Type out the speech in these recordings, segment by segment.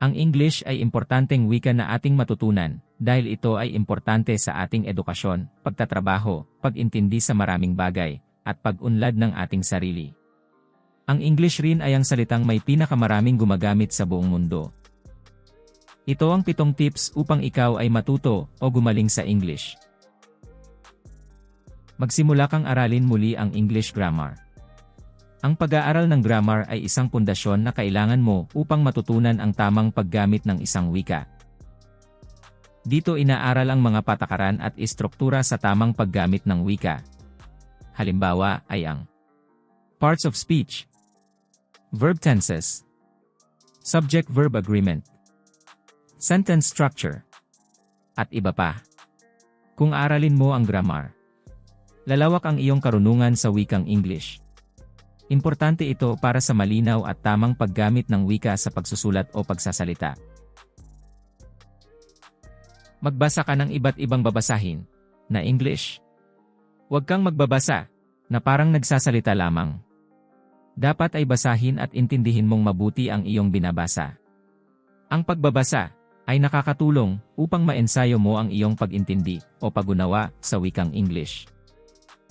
Ang English ay importanteng wika na ating matutunan dahil ito ay importante sa ating edukasyon, pagtatrabaho, pag-intindi sa maraming bagay, at pag-unlad ng ating sarili. Ang English rin ay ang salitang may pinakamaraming gumagamit sa buong mundo. Ito ang 7 tips upang ikaw ay matuto o gumaling sa English. Magsimula kang aralin muli ang English grammar. Ang pag-aaral ng grammar ay isang pundasyon na kailangan mo upang matutunan ang tamang paggamit ng isang wika. Dito inaaral ang mga patakaran at istruktura sa tamang paggamit ng wika. Halimbawa ay ang parts of speech, verb tenses, subject-verb agreement, sentence structure, at iba pa. Kung aralin mo ang grammar, lalawak ang iyong karunungan sa wikang English. Importante ito para sa malinaw at tamang paggamit ng wika sa pagsusulat o pagsasalita. Magbasa ka ng iba't ibang babasahin na English. Huwag kang magbabasa na parang nagsasalita lamang. Dapat ay basahin at intindihin mong mabuti ang iyong binabasa. Ang pagbabasa ay nakakatulong upang maensayo mo ang iyong pag-intindi o pag-unawa sa wikang English.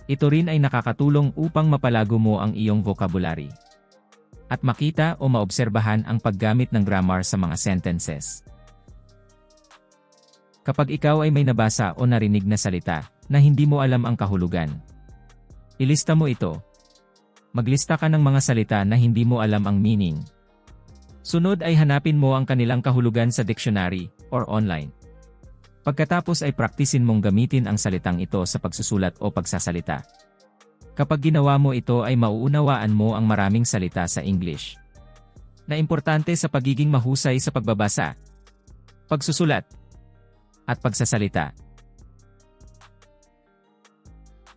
Ito rin ay nakakatulong upang mapalago mo ang iyong vocabulary at makita o maobserbahan ang paggamit ng grammar sa mga sentences. Kapag ikaw ay may nabasa o narinig na salita na hindi mo alam ang kahulugan, ilista mo ito. Maglista ka ng mga salita na hindi mo alam ang meaning. Sunod ay hanapin mo ang kanilang kahulugan sa dictionary or online. Pagkatapos ay praktisin mong gamitin ang salitang ito sa pagsusulat o pagsasalita. Kapag ginawa mo ito ay mauunawaan mo ang maraming salita sa English na importante sa pagiging mahusay sa pagbabasa, pagsusulat, at pagsasalita.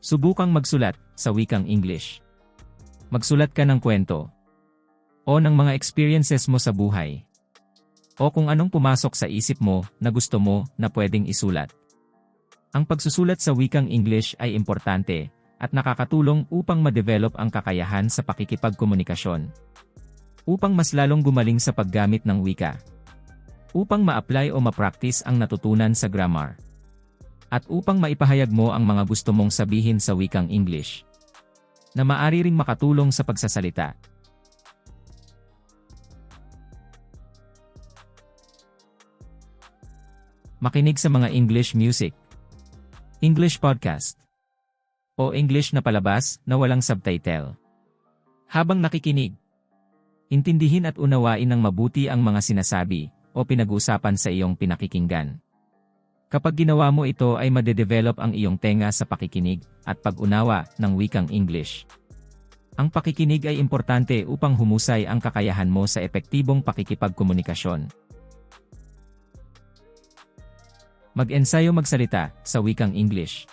Subukang magsulat sa wikang English. Magsulat ka ng kwento o ng mga experiences mo sa buhay, o kung anong pumasok sa isip mo na gusto mo na pwedeng isulat. Ang pagsusulat sa wikang English ay importante at nakakatulong upang ma-develop ang kakayahan sa pakikipagkomunikasyon, upang mas lalong gumaling sa paggamit ng wika, upang ma-apply o ma-practice ang natutunan sa grammar, at upang maipahayag mo ang mga gusto mong sabihin sa wikang English na maaari ring makatulong sa pagsasalita. Makinig sa mga English music, English podcast, o English na palabas na walang subtitle. Habang nakikinig, intindihin at unawain ng mabuti ang mga sinasabi o pinag-uusapan sa iyong pinakikinggan. Kapag ginawa mo ito ay madedevelop ang iyong tenga sa pakikinig at pag-unawa ng wikang English. Ang pakikinig ay importante upang humusay ang kakayahan mo sa epektibong pakikipagkomunikasyon. Mag-ensayo magsalita sa wikang English.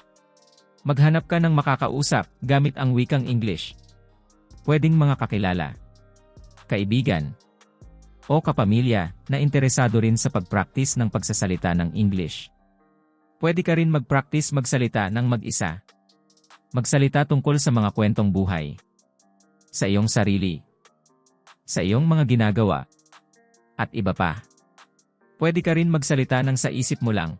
Maghanap ka ng makakausap gamit ang wikang English. Pwedeng mga kakilala, kaibigan, o kapamilya na interesado rin sa pag-practice ng pagsasalita ng English. Pwede ka rin mag-practice magsalita ng mag-isa. Magsalita tungkol sa mga kwentong buhay, sa iyong sarili, sa iyong mga ginagawa, at iba pa. Pwede ka rin magsalita ng sa isip mo lang.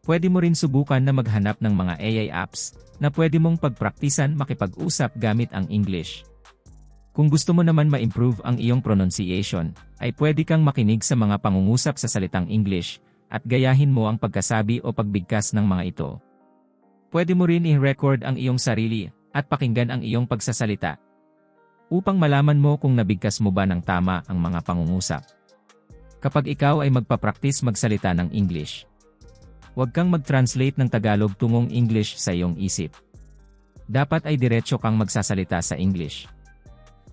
Pwede mo rin subukan na maghanap ng mga AI apps na pwede mong pagpraktisan makipag-usap gamit ang English. Kung gusto mo naman ma-improve ang iyong pronunciation, ay pwede kang makinig sa mga pangungusap sa salitang English at gayahin mo ang pagkasabi o pagbigkas ng mga ito. Pwede mo rin i-record ang iyong sarili at pakinggan ang iyong pagsasalita upang malaman mo kung nabigkas mo ba ng tama ang mga pangungusap. Kapag ikaw ay magpa-practice magsalita ng English, huwag kang mag-translate ng Tagalog tungong English sa iyong isip. Dapat ay diretso kang magsasalita sa English.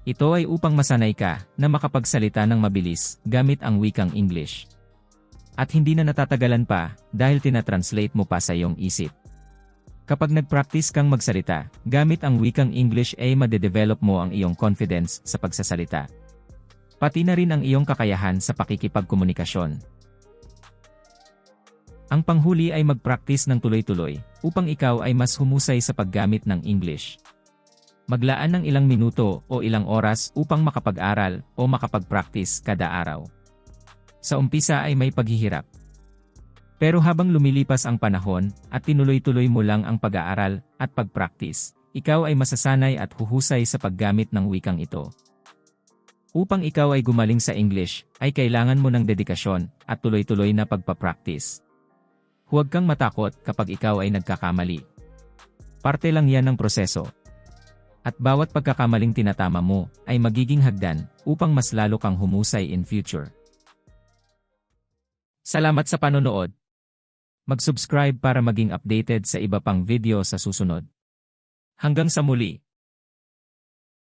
Ito ay upang masanay ka na makapagsalita ng mabilis gamit ang wikang English. At hindi na natatagalan pa dahil tinatranslate mo pa sa iyong isip. Kapag nag-practice kang magsalita gamit ang wikang English ay madedevelop mo ang iyong confidence sa pagsasalita. Pati na rin ang iyong kakayahan sa pakikipagkomunikasyon. Ang panghuli ay mag-practice ng tuloy-tuloy upang ikaw ay mas humusay sa paggamit ng English. Maglaan ng ilang minuto o ilang oras upang makapag-aral o makapag-practice kada araw. Sa umpisa ay may paghihirap. Pero habang lumilipas ang panahon, at tinuloy-tuloy mo lang ang pag-aaral at pag-practice, ikaw ay masasanay at huhusay sa paggamit ng wikang ito. Upang ikaw ay gumaling sa English, ay kailangan mo ng dedikasyon at tuloy-tuloy na pagpa-practice. Huwag kang matakot kapag ikaw ay nagkakamali. Parte lang yan ng proseso. At bawat pagkakamaling tinatama mo ay magiging hagdan upang mas lalo kang humusay in future. Salamat sa panonood. Mag-subscribe para maging updated sa iba pang video sa susunod. Hanggang sa muli.